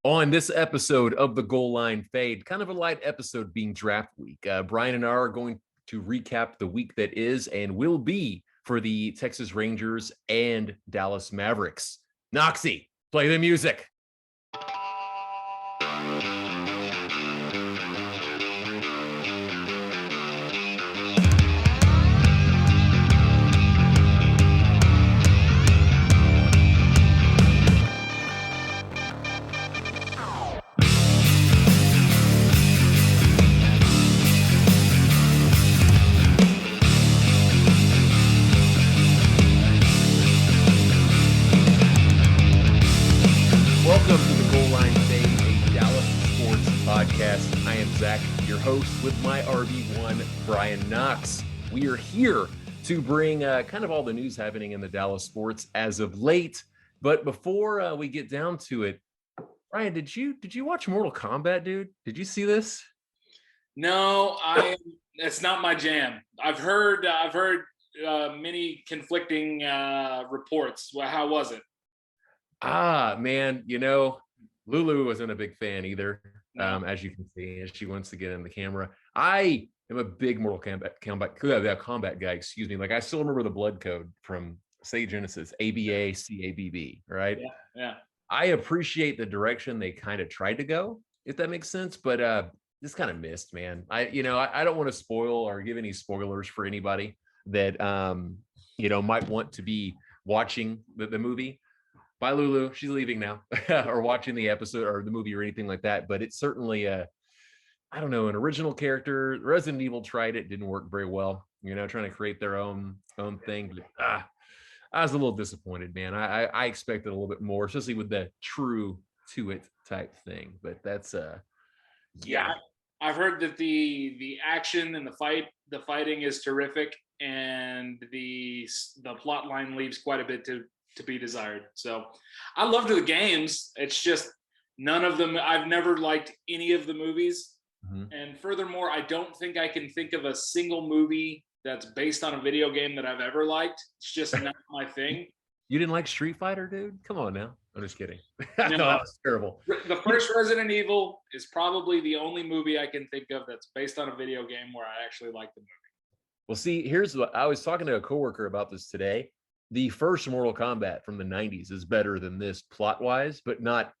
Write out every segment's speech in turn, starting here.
On this episode of the Goal Line Fade, kind of a light episode being draft week, Brian and I are going to recap the week that is and will be for the Texas Rangers and Dallas Mavericks. Noxie, play the music. Welcome to the Goal Line Fade, a Dallas sports podcast. I am Zach, your host, with my RB1, Brian Knox. We are here to bring kind of all the news happening in the Dallas sports as of late. But before we get down to it, Brian, did you watch Mortal Kombat, dude? Did you see this? No, it's not my jam. I've heard many conflicting reports. Well, how was it? Man, Lulu wasn't a big fan either, as you can see, and she wants to get in the camera. I am a big Mortal Kombat guy, excuse me. Like, I still remember the blood code from Sega Genesis, ABA, CABB, right? Yeah. I appreciate the direction they kind of tried to go, if that makes sense, but this kind of missed, man. I don't want to spoil or give any spoilers for anybody that, might want to be watching the movie. Bye, Lulu. She's leaving now, or watching the episode or the movie or anything like that. But it's certainly an original character. Resident Evil tried it, didn't work very well. Trying to create their own thing. But, I was a little disappointed, man. I expected a little bit more, especially with the true to it type thing. But that's yeah. I've heard that the action and the fighting is terrific, and the plot line leaves quite a bit to be desired. So I loved the games. It's just none of them. I've never liked any of the movies. Mm-hmm. And furthermore, I don't think I can think of a single movie that's based on a video game that I've ever liked. It's just not my thing. You didn't like Street Fighter, dude? Come on now. I'm just kidding. No, that was terrible. The first Resident Evil is probably the only movie I can think of that's based on a video game where I actually like the movie. Well, see, here's what I was talking to a coworker about this today. The first Mortal Kombat from the 90s is better than this plot-wise, but not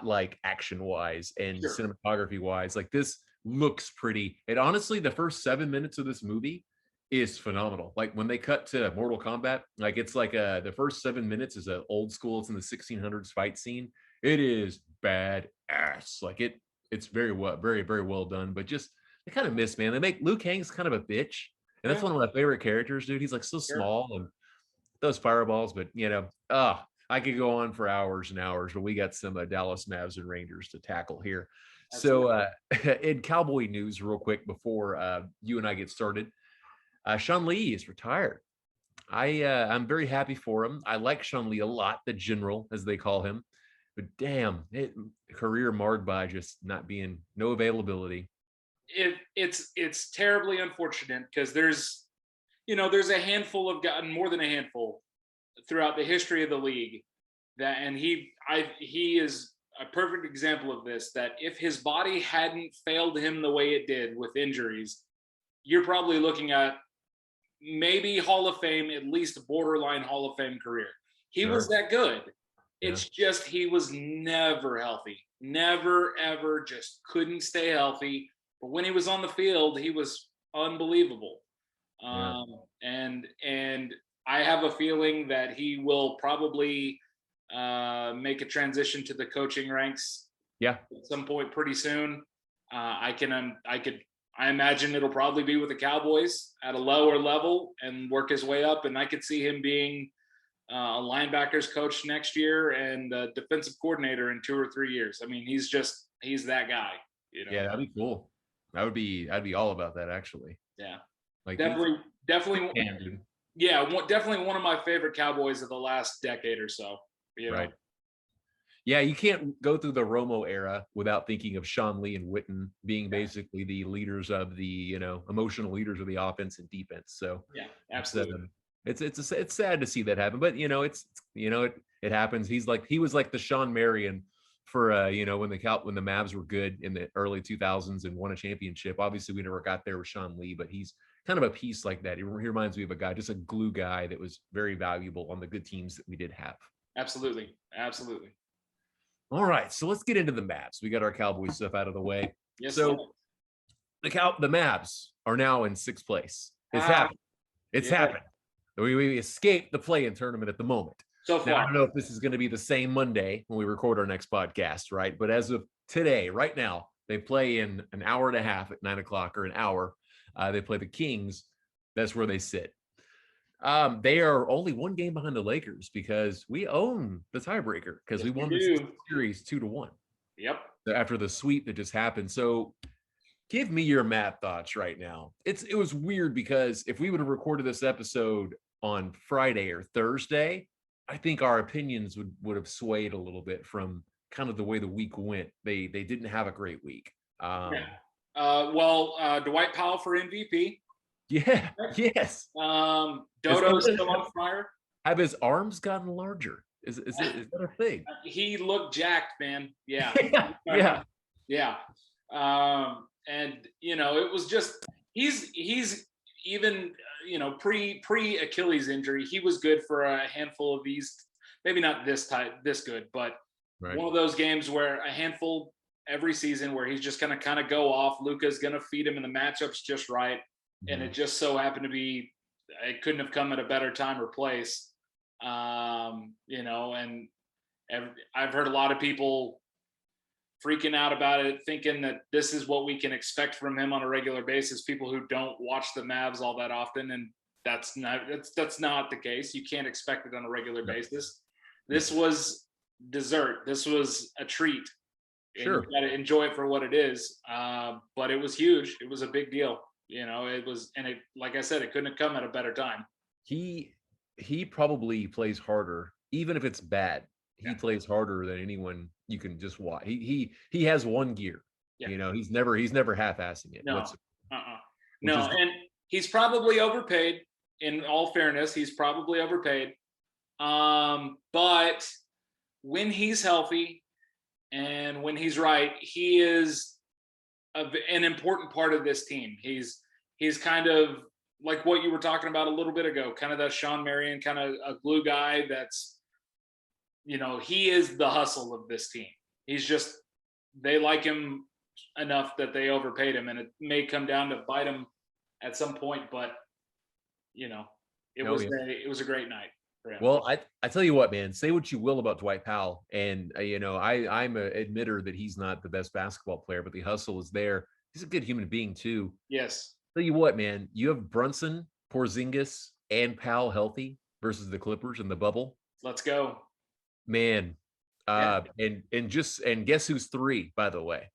like action-wise and cinematography-wise. Like, this looks pretty. And honestly, the first 7 minutes of this movie is phenomenal. Like, when they cut to Mortal Kombat, like, it's like the first 7 minutes is an old school. It's in the 1600s fight scene. It is badass. Like, it's very very well done. But just they kind of miss, man. They make Liu Kang's kind of a bitch, and that's one of my favorite characters, dude. He's like so small and those fireballs, but I could go on for hours and hours, but we got some Dallas Mavs and Rangers to tackle here. Absolutely. So in Cowboy news, real quick before you and I get started, Sean Lee is retired. I'm very happy for him. I like Sean Lee a lot, the general, as they call him, but damn, career marred by just no availability. It's terribly unfortunate because there's a handful of more than a handful throughout the history of the league and he is a perfect example of this, that if his body hadn't failed him the way it did with injuries, you're probably looking at maybe Hall of Fame, at least borderline Hall of Fame career. He was that good. It's just he was never healthy. Never, ever, just couldn't stay healthy. But when he was on the field, he was unbelievable. And I have a feeling that he will probably make a transition to the coaching ranks at some point pretty soon. I imagine it'll probably be with the Cowboys at a lower level and work his way up, and I could see him being a linebackers coach next year and a defensive coordinator in 2 or 3 years. I mean, he's that guy. Yeah, that'd be cool. I'd be all about that, actually. Yeah. Like, definitely. Yeah, definitely one of my favorite Cowboys of the last decade or so. Right. Yeah, you can't go through the Romo era without thinking of Sean Lee and Witten being basically the leaders of the, emotional leaders of the offense and defense. So yeah, absolutely. It's sad to see that happen, but it happens. He was like the Sean Marion for when the Mavs were good in the early 2000s and won a championship. Obviously, we never got there with Sean Lee, but he's kind of a piece like that. He reminds me of a guy, just a glue guy that was very valuable on the good teams that we did have. Absolutely. All right, so let's get into the Mavs. We got our Cowboys stuff out of the way. Yes. So the Mavs are now in 6th place. It's happened. It's happened. We escaped the play-in tournament at the moment. So far. Now, I don't know if this is going to be the same Monday when we record our next podcast, right? But as of today, right now, they play in an hour and a half at 9 o'clock or an hour. They play the Kings. That's where they sit. They are only 1 game behind the Lakers because we own the tiebreaker because we won the series 2-1. Yep. After the sweep that just happened. So give me your Matt thoughts right now. It was weird because if we would have recorded this episode on Friday or Thursday, I think our opinions would have swayed a little bit from kind of the way the week went. They didn't have a great week. Dwight Powell for MVP. Yeah. Yes. Dodo's still on fire. Have his arms gotten larger? Is that a thing? He looked jacked, man. Yeah. Yeah. And it was just he's even pre Achilles injury, he was good for a handful of these, maybe not this good, but one of those games where a handful every season where he's just gonna kind of go off. Luka's gonna feed him and the matchup's just right. Mm-hmm. And it just so happened to be it couldn't have come at a better time or place. And I've heard a lot of people freaking out about it, thinking that this is what we can expect from him on a regular basis. People who don't watch the Mavs all that often, and that's not the case. You can't expect it on a regular basis. This was dessert. This was a treat. Sure, and you got to enjoy it for what it is. But it was huge. It was a big deal. It was, and it, like I said, it couldn't have come at a better time. He probably plays harder, even if it's bad. He plays harder than anyone you can just watch. He has one gear. Yeah. He's never half-assing it. No. And he's probably overpaid. In all fairness, he's probably overpaid. But when he's healthy and when he's right, he is an important part of this team. He's kind of like what you were talking about a little bit ago, kind of that Sean Marion, kind of a glue guy that's, he is the hustle of this team. He's just, they like him enough that they overpaid him, and it may come down to bite him at some point, but it was a great night for him. Well, I tell you what, man, say what you will about Dwight Powell. And, I'm an admitter that he's not the best basketball player, but the hustle is there. He's a good human being too. Yes. Tell you what, man, you have Brunson, Porzingis, and Powell healthy versus the Clippers in the bubble. Let's go. Man, and guess who's 3, by the way,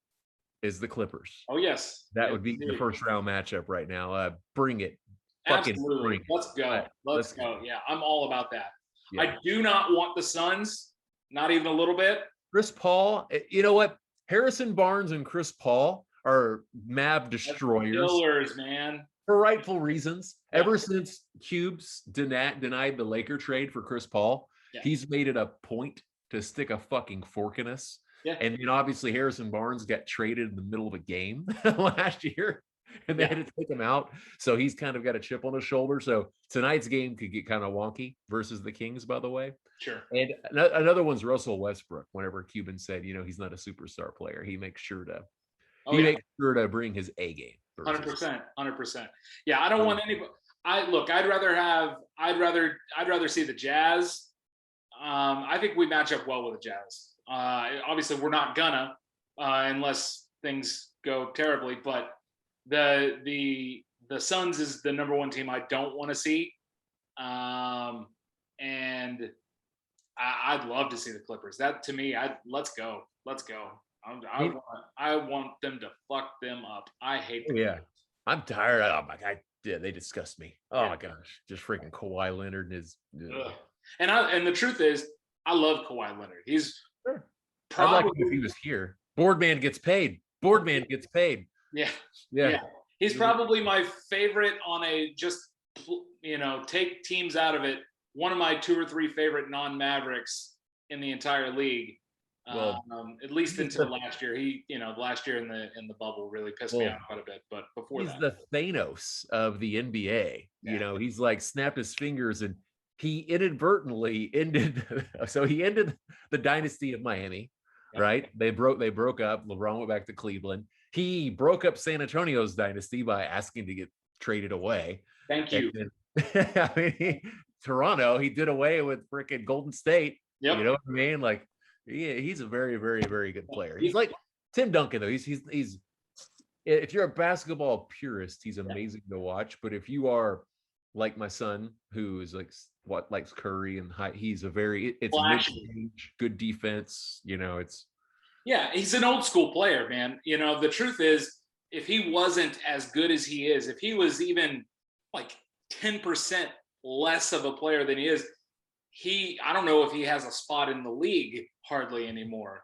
is the Clippers. Oh yes, that would be the first round matchup right now. Bring it, absolutely. Let's go. Let's go. Yeah, I'm all about that. Yeah. I do not want the Suns, not even a little bit. Chris Paul, you know what? Harrison Barnes and Chris Paul are Mav destroyers. Killers, man. For rightful reasons. Yeah. Ever since Cubes denied the Laker trade for Chris Paul. Yeah. He's made it a point to stick a fucking fork in us. Yeah. And obviously Harrison Barnes got traded in the middle of a game last year, and they had to take him out. So he's kind of got a chip on his shoulder. So tonight's game could get kind of wonky versus the Kings, by the way. Sure. And another one's Russell Westbrook. Whenever Cuban said, he's not a superstar player, he makes sure to bring his A game. 100%. Yeah, I don't want anybody. I'd rather see the Jazz. I think we match up well with the Jazz. Obviously, we're not gonna unless things go terribly. But the Suns is the number one team I don't want to see, and I'd love to see the Clippers. That to me, let's go. I want them to fuck them up. I hate them. Yeah, I'm tired. Oh my god, they disgust me. Oh my gosh, just freaking Kawhi Leonard is. And the truth is, I love Kawhi Leonard. He's probably, I'd like him if he was here. Boardman gets paid. Yeah. He's probably my favorite on a just take teams out of it. One of my 2 or 3 favorite non-Mavericks in the entire league. Well, At least until last year. Last year in the bubble really pissed me off quite a bit. But before he's that, the Thanos of the NBA. yeah. He's like snapped his fingers and he inadvertently ended. So he ended the dynasty of Miami, Yep. right? They broke up. LeBron went back to Cleveland. He broke up San Antonio's dynasty by asking to get traded away. Thank you. Then, I mean, Toronto, he did away with freaking Golden State. Yep. You know what I mean? Like, he's a very, very, very good player. He's like Tim Duncan, though. He's if you're a basketball purist, he's amazing to watch. But if you are like my son, who is like likes Curry and he's a very mid-range, good defense. He's an old school player, man. The truth is, if he wasn't as good as he is, if he was even like 10% less of a player than he is, I don't know if he has a spot in the league hardly anymore.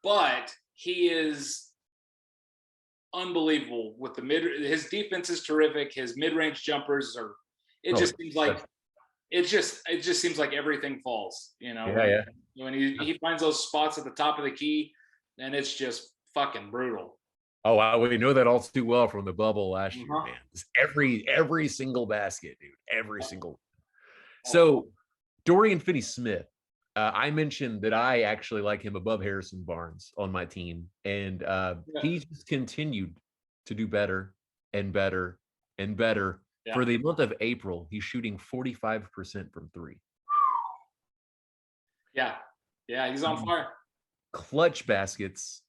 But he is unbelievable with his defense is terrific. His mid-range jumpers are, it just seems like everything falls, when he finds those spots at the top of the key, and it's just fucking brutal. Oh, we know that all too well from the bubble last year, man. Just every single basket, dude. Every single. So Dorian Finney-Smith, I mentioned that I actually like him above Harrison Barnes on my team. And he just continued to do better and better and better. Yeah. For the month of April, he's shooting 45% from three. Yeah, he's on fire. Clutch baskets.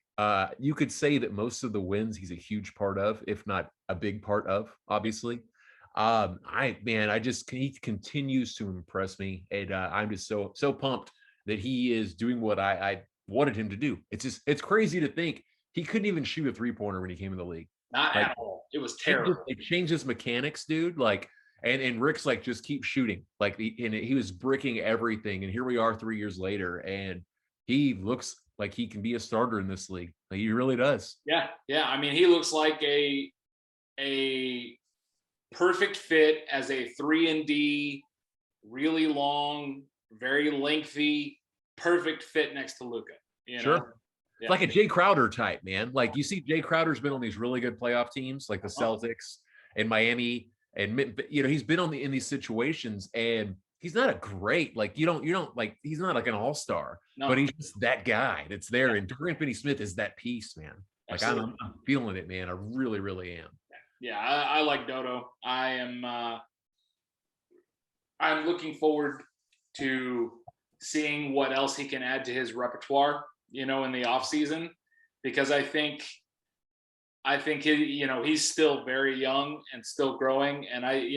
You could say that most of the wins he's a huge part of, if not a big part of, obviously. He continues to impress me, and I'm just so pumped that he is doing what I wanted him to do. It's crazy to think he couldn't even shoot a 3-pointer when he came in the league. Not at all. It was terrible. It changed his mechanics, dude. Like, and Rick's like, just keep shooting. Like, he was bricking everything, and here we are 3 years later, and he looks like he can be a starter in this league. Like, he really does. Yeah. I mean, he looks like a perfect fit as a 3-and-D, really long, very lengthy, perfect fit next to Luka. Sure. Yeah. Like a Jay Crowder type, man. Like, you see Jay Crowder's been on these really good playoff teams like the Celtics and Miami, and he's been in these situations, and he's not a great, like, you don't like, he's not like an all-star, but he's just that guy that's there. And Dorian Finney-Smith is that piece, man. Like, I'm feeling it, man. I really, really am. Yeah, I like Dodo. I'm looking forward to seeing what else he can add to his repertoire, in the off season, because I think he's still very young and still growing. And I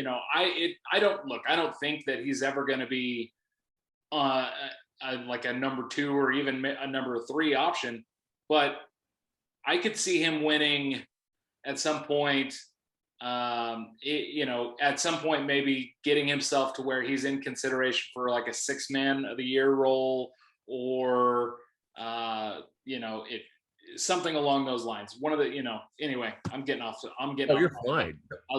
don't think that he's ever going to be like a number 2 or even a number 3 option, but I could see him winning at some point. At some point, maybe getting himself to where he's in consideration for like a 6-man of the year role, or if something along those lines. One of the, anyway, I'm getting off. You're fine.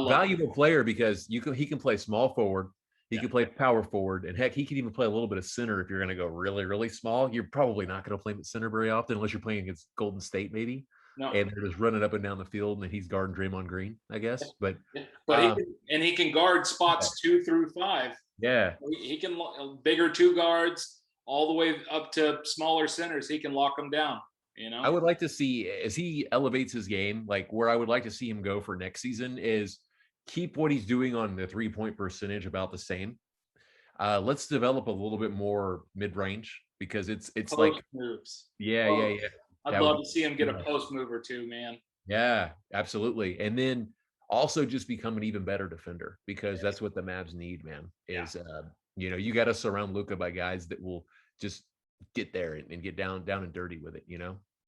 Valuable player, because he can play small forward. He can play power forward, and heck, he can even play a little bit of center if you're going to go really, really small. You're probably not going to play him at center very often unless you're playing against Golden State, maybe. No. And they're just running up and down the field, and he's guarding Draymond Green, I guess. But he can guard spots 2 through 5. Yeah, he can bigger 2 guards all the way up to smaller centers. He can lock them down. I would like to see, as he elevates his game, like, where I would like to see him go for next season is keep what he's doing on the 3-point percentage about the same. Let's develop a little bit more mid-range, because it's post like moves. Yeah. I'd love to see him get a post move or 2, man. Yeah, absolutely. And then also just become an even better defender, because that's what the Mavs need, man. Is you got to surround Luka by guys that will just get there and get down and dirty with it.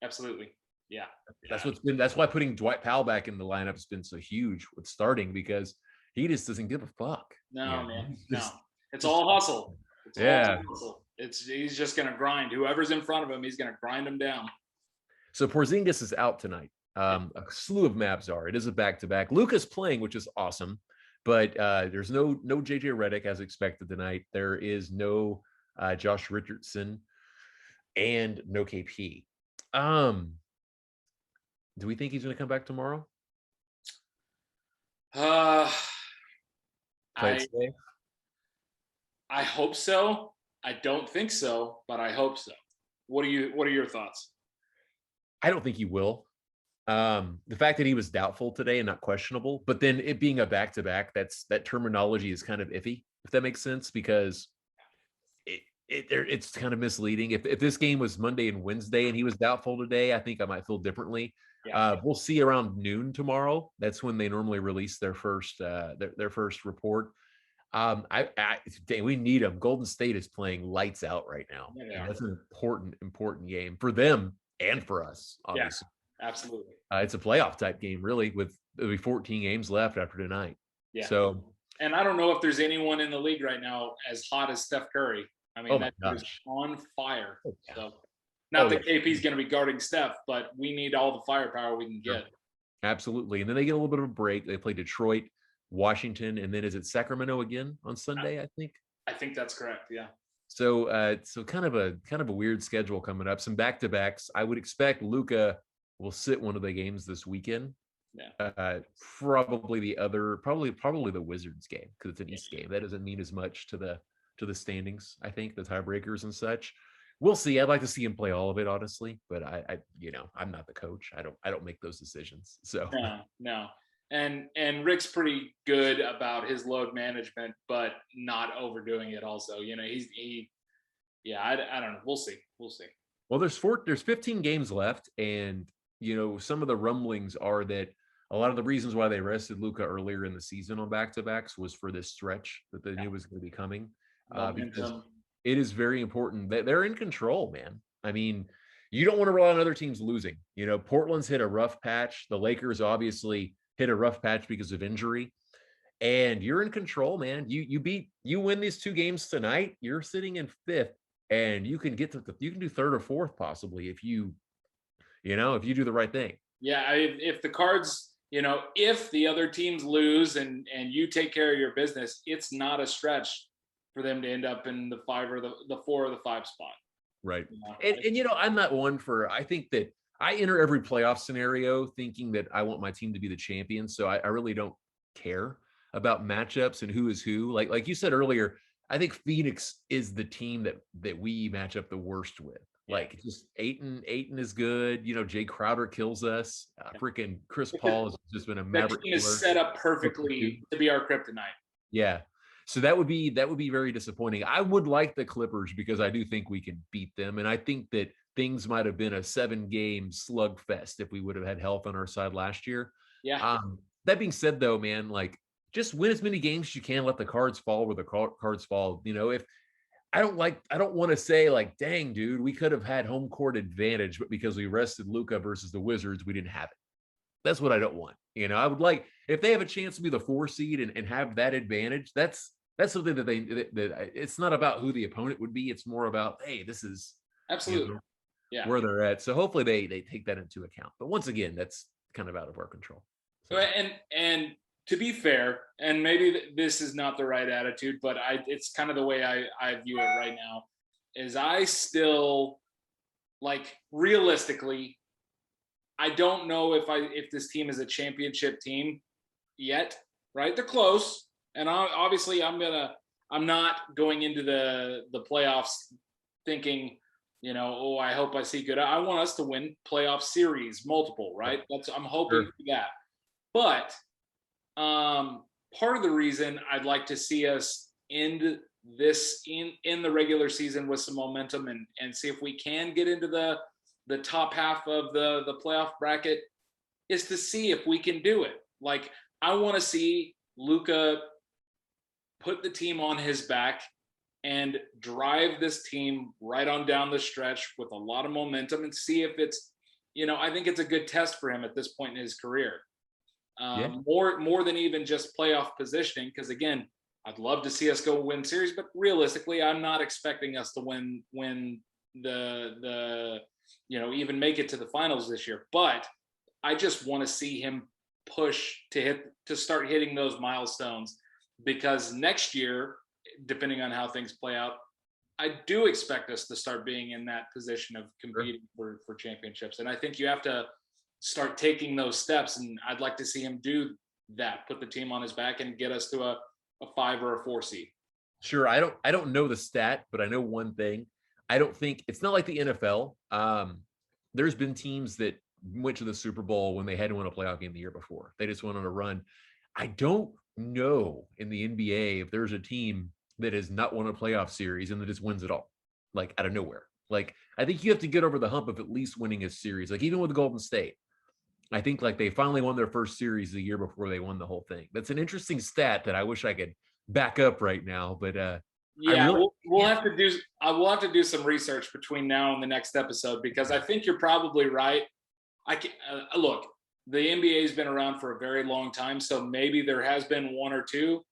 Absolutely. Yeah. That's why putting Dwight Powell back in the lineup has been so huge with starting, because he just doesn't give a fuck. No, man. It's all hustle. He's just gonna grind. Whoever's in front of him, he's gonna grind him down. So Porzingis is out tonight. A slew of Mavs are. It is a back-to-back. Luka's playing, which is awesome, but there's no JJ Redick as expected tonight. There is no Josh Richardson. and no KP. Do we think he's going to come back tomorrow? Play it I safe? I hope so. I don't think so, but I hope so. What are your thoughts? I don't think he will. The fact that he was doubtful today and not questionable, but then it being a back-to-back, that terminology is kind of iffy, if that makes sense, because it's kind of misleading. If this game was Monday and Wednesday and he was doubtful today, I think I might feel differently. Yeah. We'll see around noon tomorrow. That's when they normally release their first report. We need them. Golden State is playing lights out right now. Yeah, That's an important game for them and for us, obviously. Yeah, absolutely. It's a playoff type game, really, with there'll be 14 games left after tonight. Yeah. So, and I don't know if there's anyone in the league right now as hot as Steph Curry. I mean, that is on fire. Oh, yeah. So, not that KP is going to be guarding Steph, but we need all the firepower we can get. Absolutely. And then they get a little bit of a break. They play Detroit, Washington, and then is it Sacramento again on Sunday? I think that's correct. Yeah. So, kind of a weird schedule coming up. Some back-to-backs. I would expect Luka will sit one of the games this weekend. Yeah. Probably the Wizards game because it's an East game. That doesn't mean as much to the standings. I think the tiebreakers and such. We'll see. I'd like to see him play all of it, honestly, but I'm not the coach. I don't make those decisions. So no. And Rick's pretty good about his load management, but not overdoing it. Also, I don't know. We'll see. Well, there's 15 games left, and some of the rumblings are that a lot of the reasons why they rested Luka earlier in the season on back-to-backs was for this stretch that they knew was going to be coming. Because it is very important that they're in control, man. I mean, you don't want to rely on other teams losing. Portland's hit a rough patch. The Lakers obviously hit a rough patch because of injury, and you're in control, man. You win these 2 games tonight, you're sitting in 5th, and you can you can do 3rd or 4th possibly if you do the right thing. Yeah, if the Cards, if the other teams lose and you take care of your business, it's not a stretch for them to end up in the 5 or the 4 or the 5 spot. Right. And I'm not one I think that I enter every playoff scenario thinking that I want my team to be the champion. So I really don't care about matchups and who is who. Like you said earlier, I think Phoenix is the team that we match up the worst with. Like just Ayton is good. Jay Crowder kills us. Freaking Chris Paul has just been a Maverick. That team is set up perfectly to be our kryptonite. Yeah. So that would be very disappointing. I would like the Clippers because I do think we can beat them. And I think that things might have been a 7-game slugfest if we would have had health on our side last year. Yeah. That being said, though, man, just win as many games as you can. Let the cards fall where the cards fall. If I don't want to say dang, dude, we could have had home court advantage, but because we rested Luka versus the Wizards, we didn't have it. That's what I don't want. I would like if they have a chance to be the 4 seed and have that advantage. That's something that it's not about who the opponent would be. It's more about, hey, this is absolutely where they're at. So hopefully they take that into account. But once again, that's kind of out of our control. So. And to be fair, and maybe this is not the right attitude, but it's kind of the way I view it right now, is I still realistically, I don't know if this team is a championship team yet, right? They're close. And obviously I'm not going into the playoffs thinking, I hope I see good. I want us to win playoff series, multiple, right? I'm hoping for that. But part of the reason I'd like to see us end this in the regular season with some momentum and see if we can get into the top half of the playoff bracket is to see if we can do it. I want to see Luka put the team on his back and drive this team right on down the stretch with a lot of momentum and see if it's, I think it's a good test for him at this point in his career. More than even just playoff positioning. Because again, I'd love to see us go win series, but realistically, I'm not expecting us to win the even make it to the finals this year. But I just want to see him push to start hitting those milestones, because next year, depending on how things play out, I do expect us to start being in that position of competing for championships. And I think you have to start taking those steps. And I'd like to see him do that, put the team on his back and get us to a 5 or a 4 seed. Sure. I don't know the stat, but I know one thing. I don't think it's not like the NFL. There's been teams that went to the Super Bowl when they hadn't won a playoff game the year before. They just went on a run. I don't know in the NBA if there's a team that has not won a playoff series and that just wins it all, like out of nowhere. Like, I think you have to get over the hump of at least winning a series. Like, even with Golden State, I think like they finally won their first series the year before they won the whole thing. That's an interesting stat that I wish I could back up right now, but yeah, we'll have to do. I will have to do some research between now and the next episode, because I think you're probably right. I can look. The NBA has been around for a very long time, so maybe there has been one or two,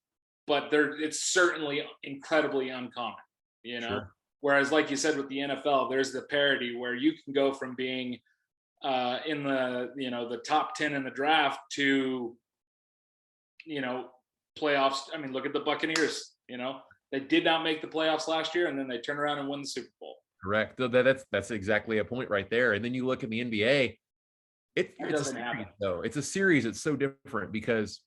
but it's certainly incredibly uncommon. You know, sure. Whereas, like you said, with the NFL, there's the parity where you can go from being in the top 10 in the draft to playoffs. I mean, look at the Buccaneers. They did not make the playoffs last year, and then they turn around and win the Super Bowl. Correct. That's exactly a point right there. And then you look at the NBA. It's a series, though. It's a series. It's so different because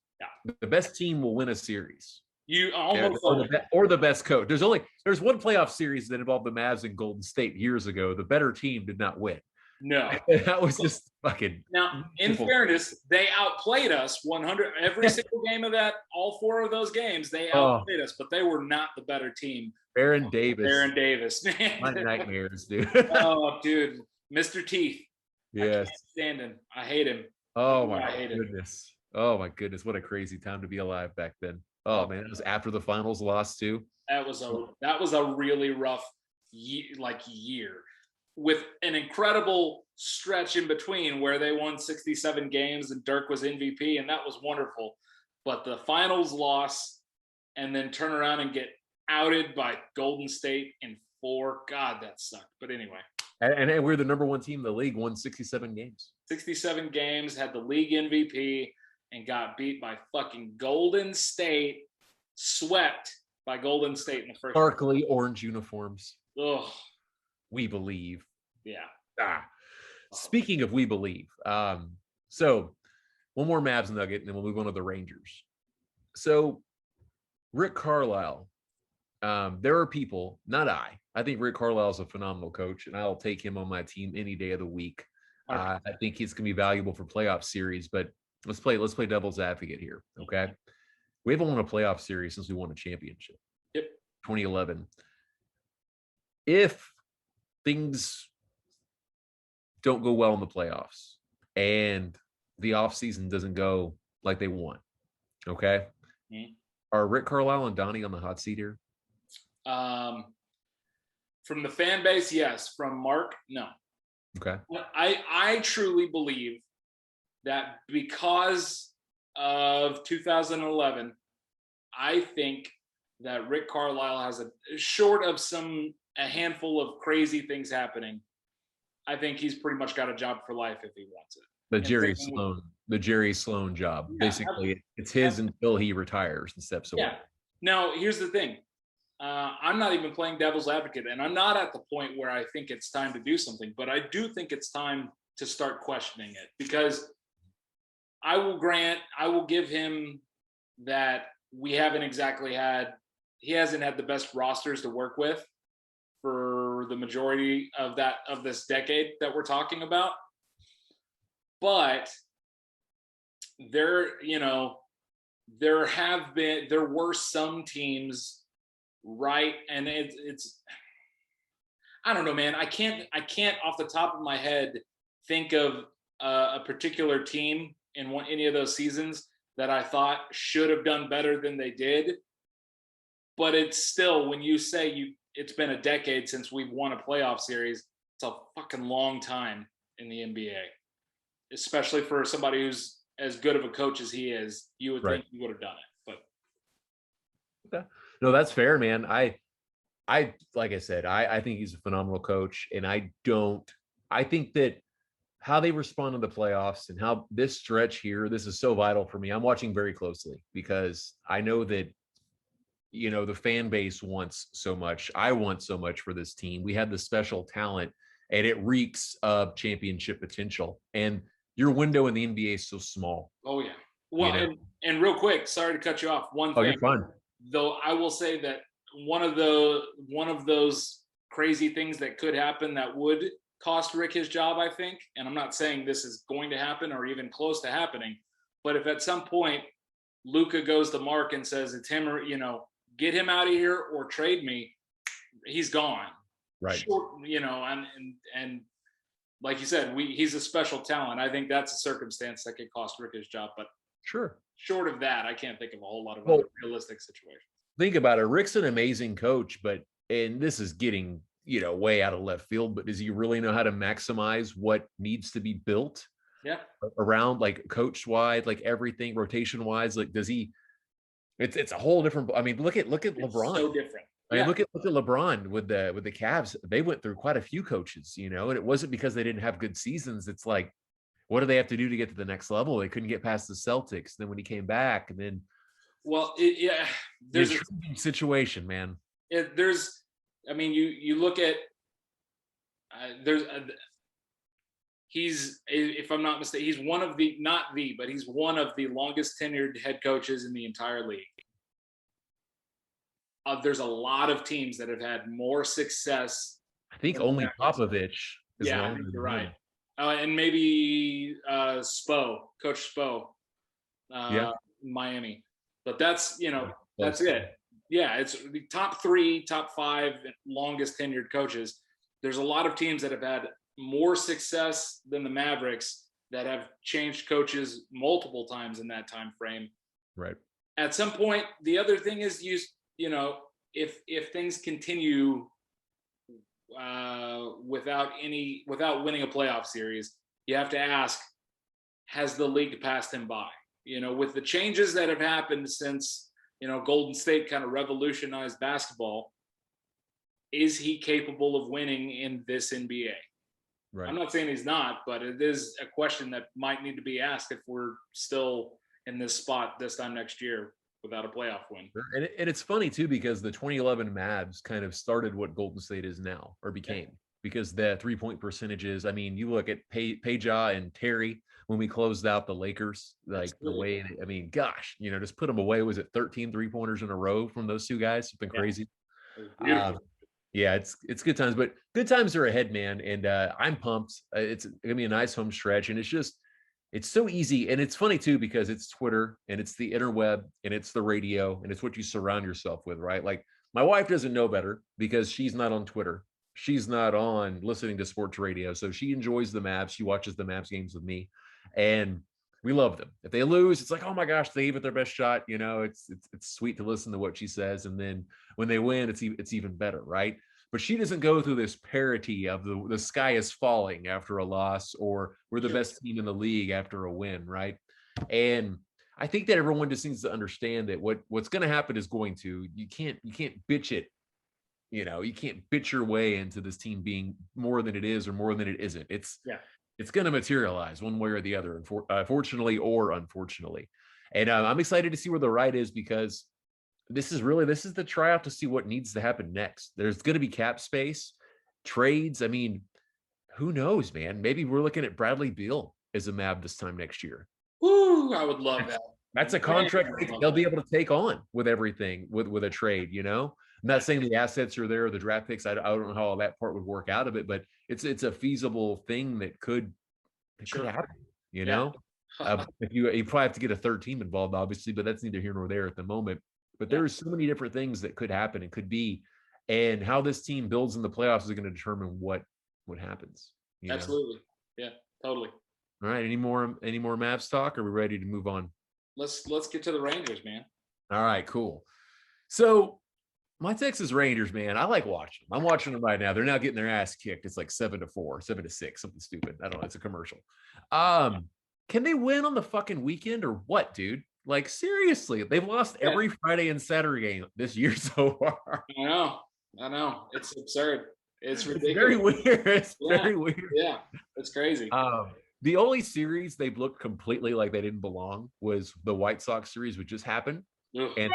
the best team will win a series. You almost or the best coach. There's one playoff series that involved the Mavs and Golden State years ago. The better team did not win. No, that was just fucking. Now, in fairness, they outplayed us 100 every single game of that. All 4 of those games, they outplayed us, but they were not the better team. Baron Davis, man. My nightmares, dude. Oh, dude, Mr. Teeth. Yes, I can't stand him. I hate him. Oh my goodness. Oh my goodness, what a crazy time to be alive back then. Oh man, it was after the finals loss too. That was a really rough year, with an incredible stretch in between where they won 67 games and Dirk was MVP, and that was wonderful. But the finals loss and then turn around and get outed by Golden State in 4, God, that sucked. But anyway. And we're the number 1 team in the league, won 67 games. 67 games, had the league MVP, and got beat by fucking Golden State, swept by Golden State in the first. Sparkly orange uniforms. Ugh. We believe. Yeah. Speaking of we believe, so one more Mavs nugget, and then we'll move on to the Rangers. So Rick Carlisle, there are people, not I think Rick Carlisle is a phenomenal coach, and I'll take him on my team any day of the week. I think he's going to be valuable for playoff series, but let's play devil's advocate here. Okay. We haven't won a playoff series since we won a championship. Yep. 2011. If things don't go well in the playoffs and the offseason doesn't go like they want, okay? Mm-hmm. Are Rick Carlisle and Donnie on the hot seat here? From the fan base, yes. From Mark, no. Okay. I truly believe that because of 2011, I think that Rick Carlisle has short of a handful of crazy things happening, I think he's pretty much got a job for life if he wants it. The Jerry Sloan job. Yeah, basically, it's his until he retires and steps away. Yeah. Now, here's the thing. I'm not even playing devil's advocate, and I'm not at the point where I think it's time to do something, but I do think it's time to start questioning it, because I will give him that he hasn't had the best rosters to work with for the majority of this decade that we're talking about. But there were some teams, right? And it's I don't know, man. I can't off the top of my head think of a particular team in any of those seasons that I thought should have done better than they did. But it's still, when you say it's been a decade since we've won a playoff series, it's a fucking long time in the NBA, especially for somebody who's as good of a coach as he is. You would think he would have done it, but okay. No, that's fair, man. I like I said, I think he's a phenomenal coach, and I think that how they respond to the playoffs and how this stretch here, this is so vital for me. I'm watching very closely because I know that the fan base wants so much. I want so much for this team. We had the special talent, and it reeks of championship potential. And your window in the NBA is so small. Oh yeah. Well, and real quick, sorry to cut you off. One thing, you're fine. Though, I will say that one of those crazy things that could happen that would cost Rick his job, I think, and I'm not saying this is going to happen or even close to happening, but if at some point Luka goes to Mark and says it's him, or get him out of here or trade me, he's gone. Right. Sure, and like you said, he's a special talent. I think that's a circumstance that could cost Rick his job, but sure. Short of that, I can't think of a whole lot of other realistic situations. Think about it. Rick's an amazing coach, and this is getting, way out of left field, but does he really know how to maximize what needs to be built? Yeah. Around, like, coach wide, like everything rotation wise, like, does he? It's a whole different. I mean, look at LeBron. So different. I mean, look at LeBron with the Cavs. They went through quite a few coaches, and it wasn't because they didn't have good seasons. It's like, what do they have to do to get to the next level? They couldn't get past the Celtics. Then when he came back, and then, there's a situation, man. You look at he's, if I'm not mistaken, he's one of the, not the, but he's one of the longest tenured head coaches in the entire league. There's a lot of teams that have had more success. I think only Popovich is I think you're right. And maybe Coach Spo, Miami. But that's it. Yeah, it's the top 3, top 5 longest tenured coaches. There's a lot of teams that have had more success than the Mavericks that have changed coaches multiple times in that time frame. Right. At some point, the other thing is if things continue without winning a playoff series, you have to ask, has the league passed him by? With the changes that have happened since Golden State kind of revolutionized basketball, is he capable of winning in this NBA? Right. I'm not saying he's not, but it is a question that might need to be asked if we're still in this spot this time next year without a playoff win. And it's funny too, because the 2011 Mavs kind of started what Golden State is now, or became, because the 3-point percentages. I mean, you look at Peja and Terry when we closed out the Lakers, like the way, gosh, just put them away. Was it 13 3-pointers in a row from those two guys? It's been crazy. It's good times, but good times are ahead, man. And I'm pumped. It's gonna be a nice home stretch, and it's so easy. And it's funny too, because it's Twitter and it's the interweb and it's the radio and it's what you surround yourself with, right? Like, my wife doesn't know better because she's not on Twitter. She's not on listening to sports radio. So she enjoys the Mavs. She watches the Mavs games with me, and we love them. If they lose, it's like, oh my gosh, they gave it their best shot. It's sweet to listen to what she says. And then when they win, it's even better, right? But she doesn't go through this parity of the sky is falling after a loss, or we're the best team in the league after a win, right? And I think that everyone just needs to understand that what's going to happen is going to, you can't bitch it. You can't bitch your way into this team being more than it is or more than it isn't. It's going to materialize one way or the other, fortunately or unfortunately. And I'm excited to see where the right is, because this is the tryout to see what needs to happen next. There's going to be cap space, trades. I mean, who knows, man? Maybe we're looking at Bradley Beal as a Mav this time next year. Woo, I would love that. That's a contract they'll be able to take on with everything, with a trade, I'm not saying the assets are there, the draft picks. I don't know how all that part would work out of it, but it's a feasible thing that could happen, if you probably have to get a third team involved, obviously, but that's neither here nor there at the moment. But there's so many different things that could happen and could be, and how this team builds in the playoffs is going to determine what happens. Absolutely. Yeah, totally. All right. Any more Mavs talk? Or are we ready to move on? Let's get to the Rangers, man. All right, cool. So my Texas Rangers, man, I like watching them. I'm watching them right now. They're now getting their ass kicked. It's like 7-4, 7-6, something stupid. I don't know. It's a commercial. Can they win on the fucking weekend or what, dude? Like, seriously, they've lost every Friday and Saturday game this year so far. I know. It's absurd. It's ridiculous. It's very weird. It's very weird. Yeah, it's crazy. The only series they've looked completely like they didn't belong was the White Sox series, which just happened. Ugh. And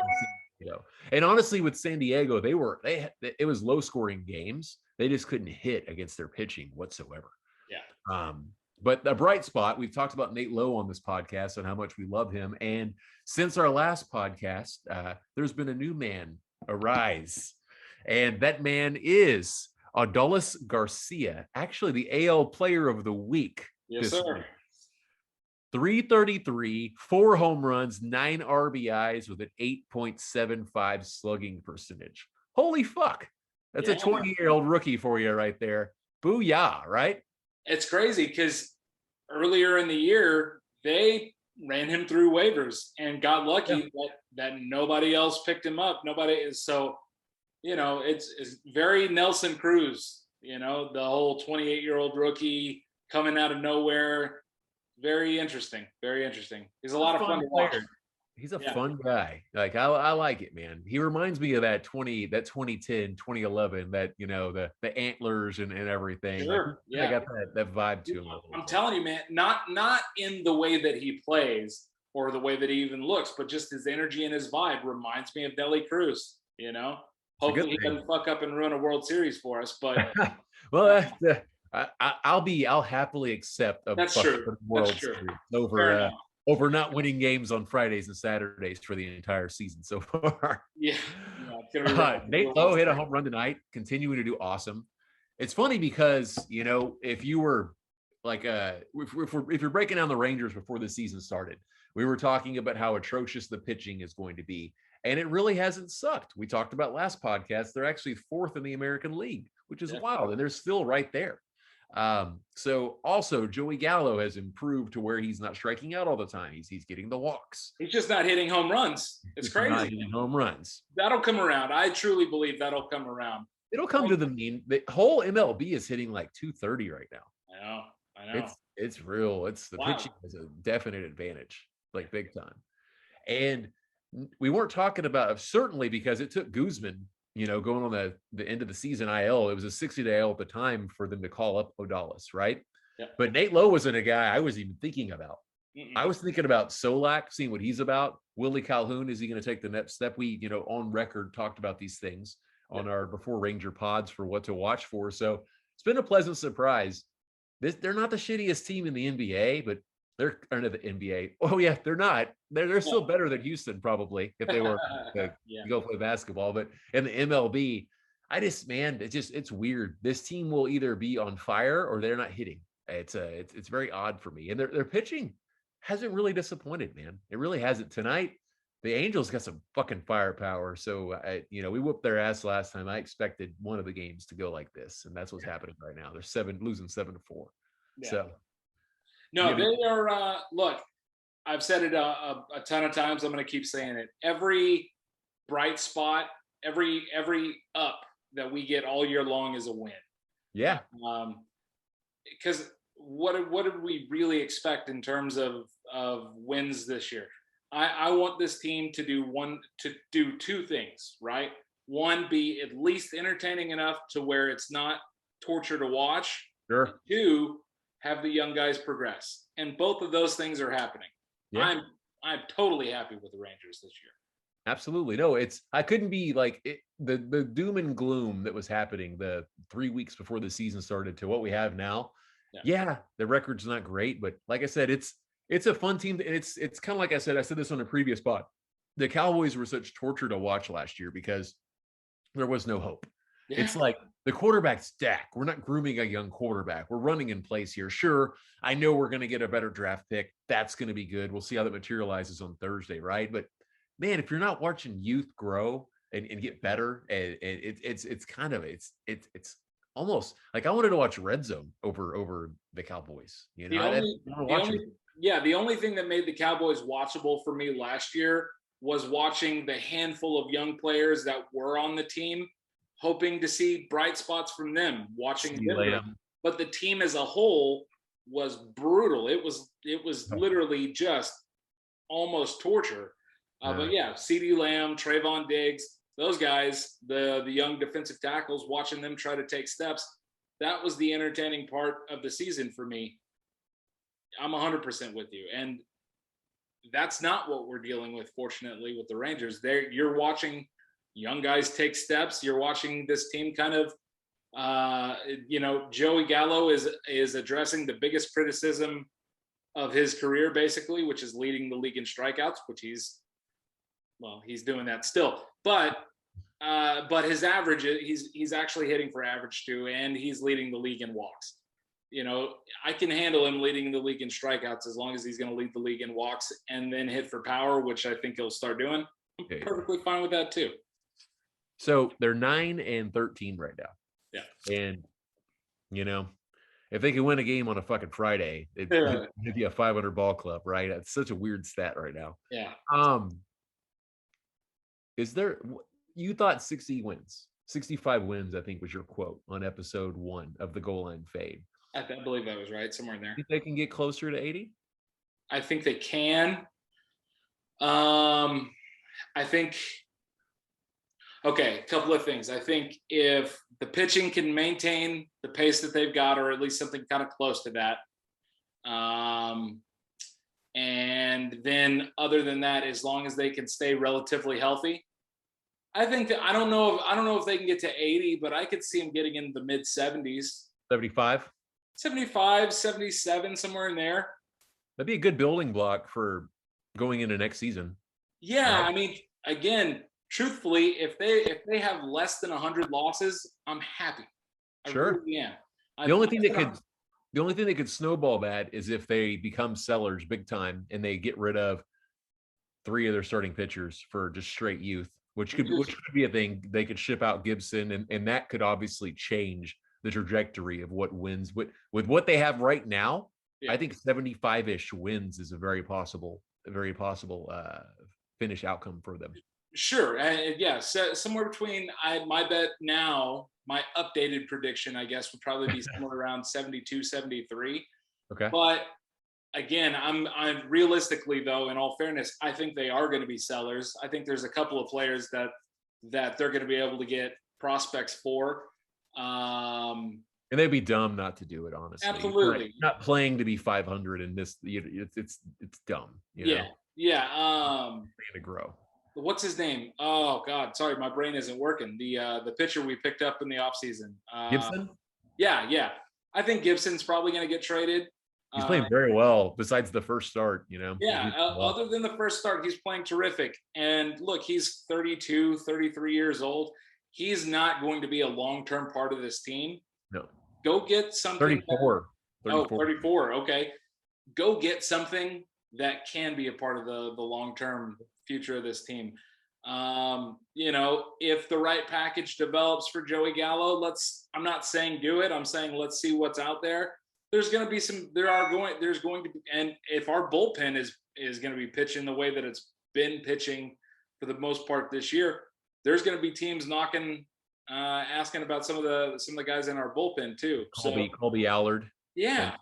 And honestly, with San Diego, it was low scoring games. They just couldn't hit against their pitching whatsoever. Yeah. But a bright spot, we've talked about Nate Lowe on this podcast and how much we love him. And since our last podcast, there's been a new man arise. And that man is Dallas Garcia, actually the AL Player of the Week. Yes, sir. Week. 333, 4 home runs, 9 RBIs with an 8.75 slugging percentage. Holy fuck. That's a 20-year-old rookie for you right there. Booyah, right? It's crazy because earlier in the year, they ran him through waivers and got lucky that nobody else picked him up. Nobody is so, it's very Nelson Cruz, the whole 28-year-old rookie coming out of nowhere. Very interesting. Very interesting. He's a lot of fun to watch. He's a fun guy. Like I like it, man. He reminds me of that 2010, 2011, that the antlers and everything. Sure. Like, I got that vibe to him. I'm telling you, man, not in the way that he plays or the way that he even looks, but just his energy and his vibe reminds me of Deli Cruz, Hopefully he doesn't fuck up and ruin a World Series for us, but well, I'll happily accept a World Series over not winning games on Fridays and Saturdays for the entire season so far. Yeah. Nate Lowe hit a home run tonight, continuing to do awesome. It's funny because, if you were like, if you're breaking down the Rangers before the season started, we were talking about how atrocious the pitching is going to be. And it really hasn't sucked. We talked about last podcast. They're actually 4th in the American League, which is wild. And they're still right there. So also Joey Gallo has improved to where he's not striking out all the time. He's getting the walks. He's just not hitting home runs. It's crazy. Not hitting home runs. That'll come around. I truly believe that'll come around. It'll come to the mean. The whole MLB is hitting like 230 right now. I know. It's real. It's the pitching is a definite advantage, like big time. And we weren't talking about, certainly because it took Guzman, going on the end of the season IL. It was a 60-day IL at the time for them to call up Dallas, right? Yeah. But Nate Lowe wasn't a guy I was even thinking about. Mm-mm. I was thinking about Solak, seeing what he's about. Willie Calhoun, is he going to take the next step? We, on record talked about these things on our before Ranger pods for what to watch for. So it's been a pleasant surprise. They're not the shittiest team in the NBA, but they're under the NBA. Oh yeah, they're not. They're still better than Houston probably if they were to go play basketball. But in the MLB, it's weird. This team will either be on fire or they're not hitting. It's very odd for me. And their pitching hasn't really disappointed, man. It really hasn't. Tonight, the Angels got some fucking firepower. So we whooped their ass last time. I expected one of the games to go like this, and that's what's happening right now. They're losing 7-4. Yeah. So. No, they are. Look, I've said it a ton of times. I'm going to keep saying it. Every bright spot, every up that we get all year long is a win. Yeah. Because what did we really expect in terms of wins this year? I want this team to do 2 things, right? One, be at least entertaining enough to where it's not torture to watch. Sure. 2, have the young guys progress, and both of those things are happening. Yeah. I'm totally happy with the Rangers this year. Absolutely. No, I couldn't be like the doom and gloom that was happening the 3 weeks before the season started to what we have now. Yeah, the record's not great, but like I said, it's a fun team. And it's kind of like I said this on a previous pod. The Cowboys were such torture to watch last year because there was no hope. Yeah. It's like the quarterback stack. We're not grooming a young quarterback. We're running in place here. Sure, I know we're going to get a better draft pick. That's going to be good. We'll see how that materializes on Thursday, right? But man, if you're not watching youth grow and get better, it's almost like I wanted to watch Red Zone over the Cowboys. The only thing that made the Cowboys watchable for me last year was watching the handful of young players that were on the team, hoping to see bright spots from them, watching them. But the team as a whole was brutal. It was literally just almost torture. But yeah, CeeDee Lamb, Trayvon Diggs, those guys, the young defensive tackles, watching them try to take steps, that was the entertaining part of the season for me. I'm 100% with you. And that's not what we're dealing with, fortunately, with the Rangers. You're watching young guys take steps. You're watching this team kind of, Joey Gallo is addressing the biggest criticism of his career, basically, which is leading the league in strikeouts, which he's doing that still. But his average, he's actually hitting for average too, and he's leading the league in walks. I can handle him leading the league in strikeouts as long as he's going to lead the league in walks and then hit for power, which I think he'll start doing. I'm perfectly fine with that too. So they're 9-13 right now. Yeah. And, if they can win a game on a fucking Friday, it'd be a 500 ball club, right? It's such a weird stat right now. Yeah. You thought 60 wins, 65 wins, I think was your quote on episode 1 of the Goal Line Fade. I believe that was right, somewhere in there. Think they can get closer to 80? I think they can. I think, a couple of things. I think if the pitching can maintain the pace that they've got, or at least something kind of close to that, and then other than that, as long as they can stay relatively healthy, I think that I don't know if they can get to 80, but I could see them getting in the mid 70s. 75? 75, 77, somewhere in there. That'd be a good building block for going into next season. Yeah, I mean, again, truthfully, if they have less than 100 losses, I'm happy. Sure. Really am. The only thing that could snowball that is if they become sellers big time and they get rid of 3 of their starting pitchers for just straight youth, which could be a thing. They could ship out Gibson, and that could obviously change the trajectory of what wins with what they have right now. Yeah. I think 75-ish wins is a very possible finish outcome for them. Sure. Yeah. So somewhere between my bet now, my updated prediction, I guess, would probably be somewhere around 72, 73. Okay. But again, I'm realistically, though, in all fairness, I think they are going to be sellers. I think there's a couple of players that they're going to be able to get prospects for. And they'd be dumb not to do it, honestly. Absolutely. Not playing to be 500 in this, it's dumb. Yeah. To grow. What's his name? Oh God, sorry, my brain isn't working. The pitcher we picked up in the offseason. Gibson? Yeah. I think Gibson's probably going to get traded. He's playing very well besides the first start, Yeah, other than the first start, he's playing terrific. And look, he's 32, 33 years old. He's not going to be a long-term part of this team. No. Go get something. 34. Oh, 34. Okay. Go get something that can be a part of the long-term future of this team. If the right package develops for Joey Gallo, I'm not saying do it. I'm saying let's see what's out there. There's going to be and if our bullpen is going to be pitching the way that it's been pitching for the most part this year, there's going to be teams knocking, asking about some of the guys in our bullpen too. Colby Allard. Yeah.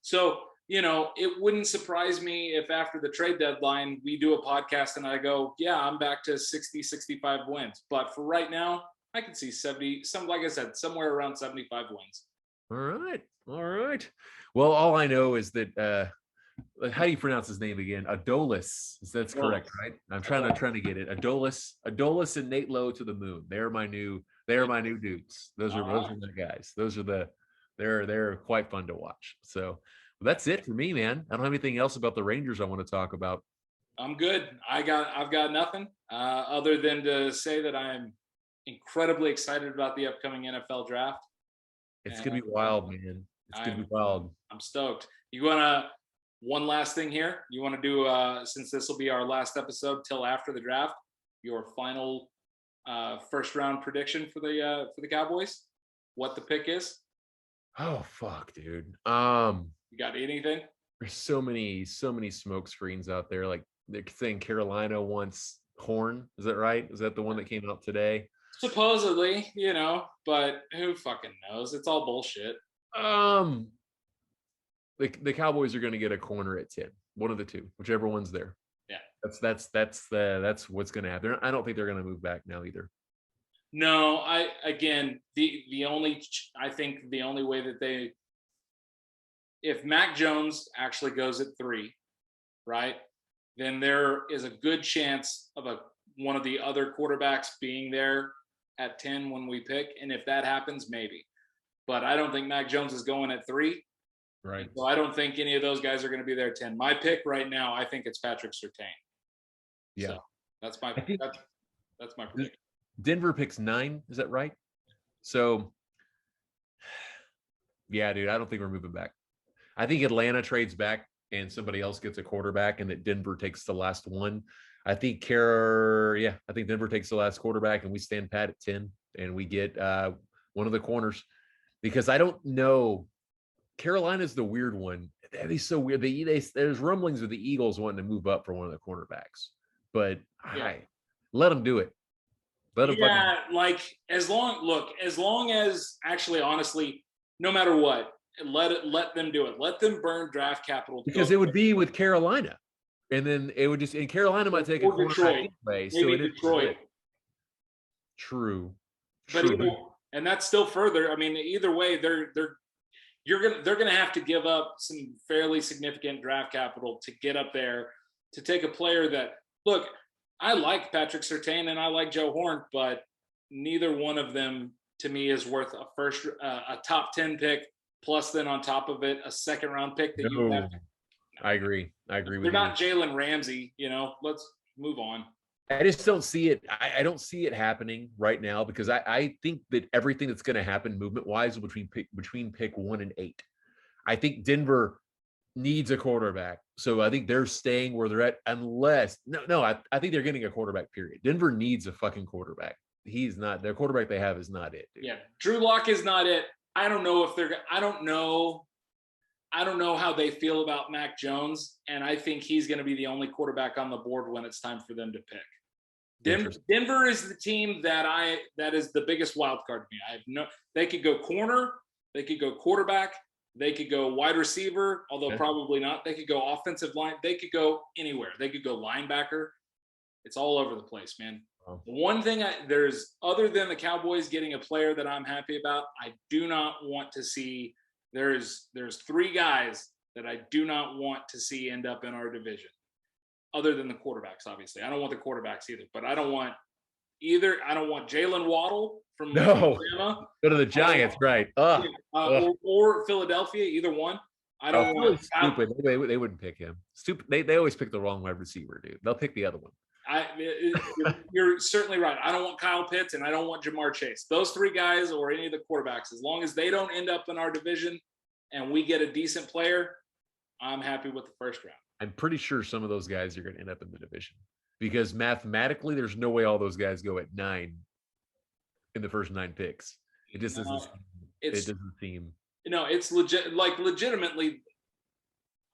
So, it wouldn't surprise me if after the trade deadline, we do a podcast and I go, yeah, I'm back to 60, 65 wins. But for right now, I can see 70, like I said, somewhere around 75 wins. All right. Well, all I know is that, how do you pronounce his name again? Adolis. That's correct, right? I'm trying to get it. Adolis and Nate Lowe to the moon. They're my new dudes. Those are the guys. They're quite fun to watch. So that's it for me, man. I don't have anything else about the Rangers I want to talk about. I'm good. I've got nothing other than to say that I'm incredibly excited about the upcoming NFL draft. It's going to be wild, man. It's going to be wild. I'm stoked. You want to, one last thing here. You want to do, since this will be our last episode till after the draft, your final first round prediction for the Cowboys? What the pick is? Oh, fuck, dude. You got anything? There's so many smoke screens out there. Like they're saying Carolina wants Horn. Is that right? Is that the one that came out today? Supposedly, but who fucking knows? It's all bullshit. The Cowboys are going to get a corner at 10. One of the two, whichever one's there. Yeah. That's what's going to happen. I don't think they're going to move back now either. No, the only way that if Mac Jones actually goes at 3, right, then there is a good chance of one of the other quarterbacks being there at 10 when we pick. And if that happens, maybe. But I don't think Mac Jones is going at 3. Right. So I don't think any of those guys are going to be there at 10. My pick right now, I think it's Patrick Surtain. Yeah. So that's my that's my prediction. Denver picks 9. Is that right? So yeah, dude, I don't think we're moving back. I think Atlanta trades back and somebody else gets a quarterback and that Denver takes the last one. I think I think Denver takes the last quarterback and we stand pat at 10 and we get one of the corners, because I don't know. Carolina's the weird one. That'd be so weird. There's rumblings of the Eagles wanting to move up for one of the cornerbacks, but let them do it. Like as long as actually, honestly, no matter what, let them do it. Let them burn draft capital, because it would be with Carolina, and then it would just, and Carolina might take a cornerback anyway. So it is Detroit. True. But and that's still further. I mean, either way, they're gonna have to give up some fairly significant draft capital to get up there to take a player that, look, I like Patrick Surtain and I like Joe Horn, but neither one of them to me is worth a top 10 pick plus then on top of it a second round pick that you have. I agree with you. They're not Jalen Ramsey, let's move on. I just don't see it. I don't see it happening right now, because I think that everything that's going to happen movement wise between pick 1 and 8. I think Denver needs a quarterback. So I think they're staying where they're at unless I think they're getting a quarterback, period. Denver needs a fucking quarterback. He's not, their quarterback they have is not it, dude. Yeah. Drew Lock is not it. I don't know how they feel about Mac Jones, and I think he's going to be the only quarterback on the board when it's time for them to pick. Denver is the team that is the biggest wild card to me. They could go corner, they could go quarterback, they could go wide receiver, although probably not. They could go offensive line, they could go anywhere. They could go linebacker. It's all over the place, man. Oh. The one thing there's, other than the Cowboys getting a player that I'm happy about, I do not want to see. There's 3 guys that I do not want to see end up in our division, other than the quarterbacks, obviously. I don't want the quarterbacks either, but I don't want Jalen Waddle from Alabama. Go to the Giants, right? Or Philadelphia, either one. I don't want. Stupid. They wouldn't pick him. Stupid. They always pick the wrong wide receiver, dude. They'll pick the other one. You're certainly right. I don't want Kyle Pitts and I don't want Jamar Chase. Those 3 guys or any of the quarterbacks, as long as they don't end up in our division and we get a decent player, I'm happy with the first round. I'm pretty sure some of those guys are going to end up in the division, because mathematically, there's no way all those guys go at 9 in the first 9 picks. It just doesn't. It doesn't seem. It's legit. Like legitimately,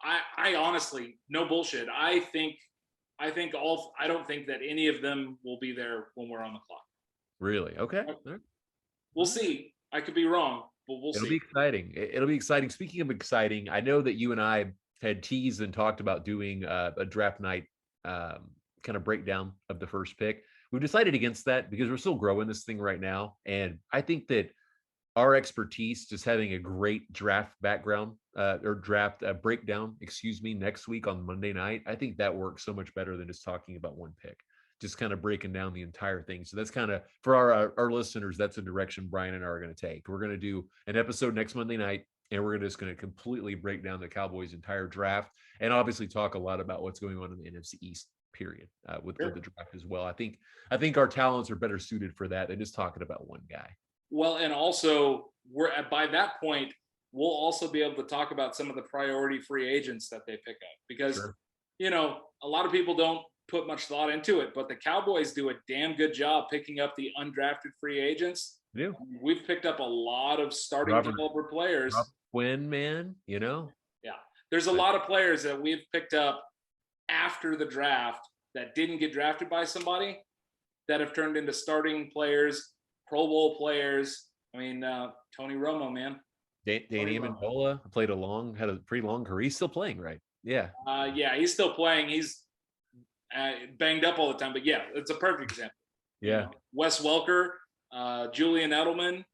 I honestly, no bullshit. I don't think that any of them will be there when we're on the clock. Really? Okay. We'll see. I could be wrong, but we'll see. It'll be exciting. It'll be exciting. Speaking of exciting, I know that you and I had teased and talked about doing a draft night kind of breakdown of the first pick. We've decided against that because we're still growing this thing right now. And I think that our expertise, just having a great draft background or draft breakdown, next week on Monday night, I think that works so much better than just talking about one pick, just kind of breaking down the entire thing. So that's kind of, for our listeners, that's the direction Brian and I are going to take. We're going to do an episode next Monday night, and we're just going to completely break down the Cowboys' entire draft, and obviously talk a lot about what's going on in the NFC East, period, with the draft as well. I think our talents are better suited for that than just talking about one guy. Well, and also by that point, we'll also be able to talk about some of the priority free agents that they pick up, because, a lot of people don't put much thought into it, but the Cowboys do a damn good job picking up the undrafted free agents. Yeah. We've picked up a lot of starting caliber players. Quinn, man, Yeah. There's a lot of players that we've picked up after the draft that didn't get drafted by somebody that have turned into starting players, Pro Bowl players. I mean, Tony Romo, man. Danny Amendola had a pretty long career. He's still playing, right? Yeah. Yeah, he's still playing. He's banged up all the time, but yeah, it's a perfect example. Yeah. Wes Welker, Julian Edelman,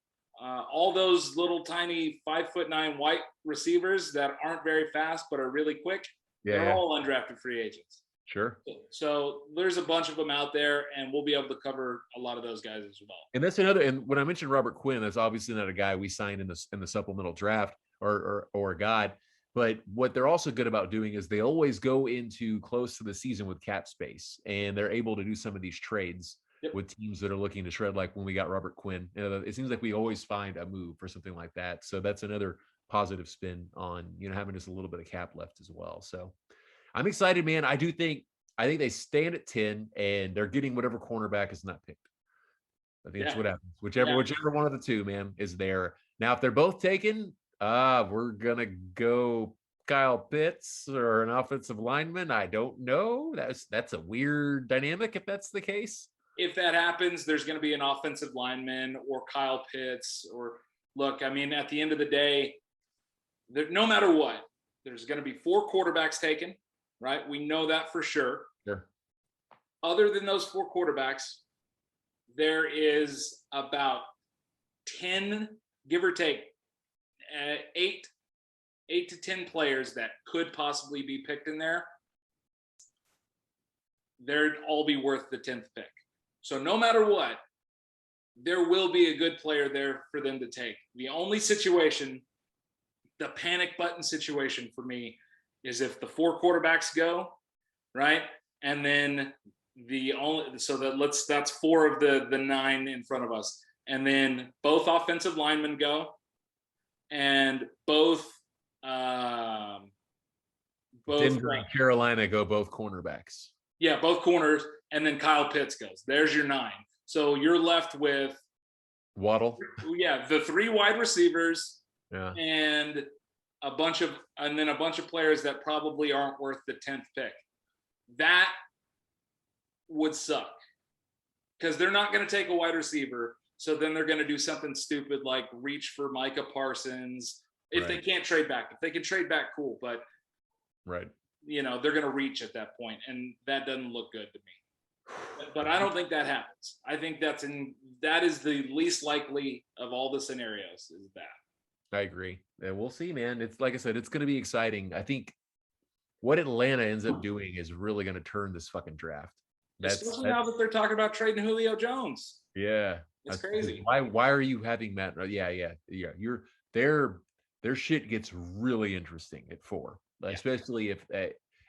all those little tiny 5'9" white receivers that aren't very fast but are really quick. They're all undrafted free agents. Sure. So there's a bunch of them out there, and we'll be able to cover a lot of those guys as well. And that's another. And when I mentioned Robert Quinn, that's obviously not a guy we signed in the supplemental draft or God. But what they're also good about doing is they always go into close to the season with cap space, and they're able to do some of these trades with teams that are looking to shred. Like when we got Robert Quinn, it seems like we always find a move for something like that. So that's another positive spin on having just a little bit of cap left as well. So I'm excited, man. I think they stand at 10 and they're getting whatever cornerback is not picked. I think that's what happens. Whichever one of the two, man, is there. Now, if they're both taken, we're gonna go Kyle Pitts or an offensive lineman. I don't know. That's a weird dynamic if that's the case. If that happens, there's going to be an offensive lineman or Kyle Pitts. Or look, I mean, at the end of the day, no matter what, there's going to be 4 quarterbacks taken, right? We know that for sure. Sure. Other than those 4 quarterbacks, there is about 10, give or take, 8 to 10 players that could possibly be picked in there. They'd all be worth the 10th pick. So no matter what, there will be a good player there for them to take. The only situation, the panic button situation for me, is if the 4 quarterbacks go, right? And then that's 4 of the 9 in front of us. And then both offensive linemen go, and both Denver and Carolina go both cornerbacks. Yeah, both corners, and then Kyle Pitts goes. There's your 9. So you're left with Waddle. Yeah, the 3 wide receivers, and a bunch of players that probably aren't worth the 10th pick. That would suck because they're not going to take a wide receiver. So then they're going to do something stupid like reach for Micah Parsons. If they can't trade back, if they can trade back, cool. But they're going to reach at that point, and that doesn't look good to me. But I don't think that happens. I think that is the least likely of all the scenarios. Is that? I agree, and we'll see, man. It's like I said, it's going to be exciting. I think what Atlanta ends up doing is really going to turn this fucking draft. Especially now that they're talking about trading Julio Jones. Yeah, it's crazy. Why are you having Matt? Yeah. Their shit gets really interesting at 4, especially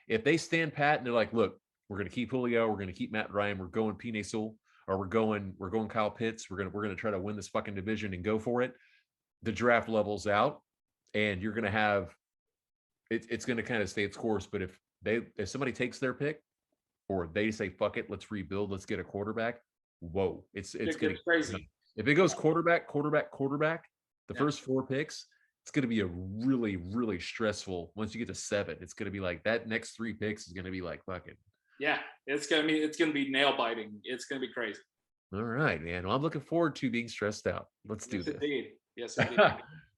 if they stand pat and they're like, look, we're going to keep Julio, we're going to keep Matt Ryan, we're going Penei Sewell, or we're going Kyle Pitts, we're going to try to win this fucking division and go for it. The draft levels out, and you're going to have it's going to kind of stay its course. But if somebody takes their pick, or they say fuck it, let's rebuild, let's get a quarterback. Whoa, it's getting crazy. If it goes quarterback, the first 4 picks, it's going to be a really, really stressful. Once you get to 7, it's going to be like that next 3 picks is going to be like fucking. Yeah, it's going to be nail biting. It's going to be crazy. All right, man. Well, I'm looking forward to being stressed out. Let's do this. Indeed. Yes, indeed.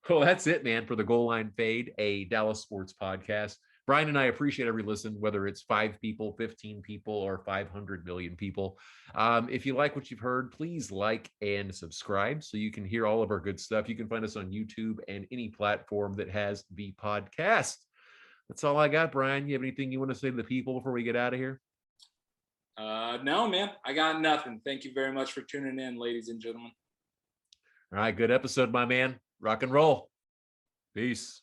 Well, that's it, man, for the Goal Line Fade, a Dallas sports podcast. Brian and I appreciate every listen, whether it's 5 people, 15 people, or 500 million people. If you like what you've heard, please like and subscribe so you can hear all of our good stuff. You can find us on YouTube and any platform that has the podcast. That's all I got, Brian. You have anything you want to say to the people before we get out of here? No, man. I got nothing. Thank you very much for tuning in, ladies and gentlemen. All right, good episode, my man. Rock and roll. Peace.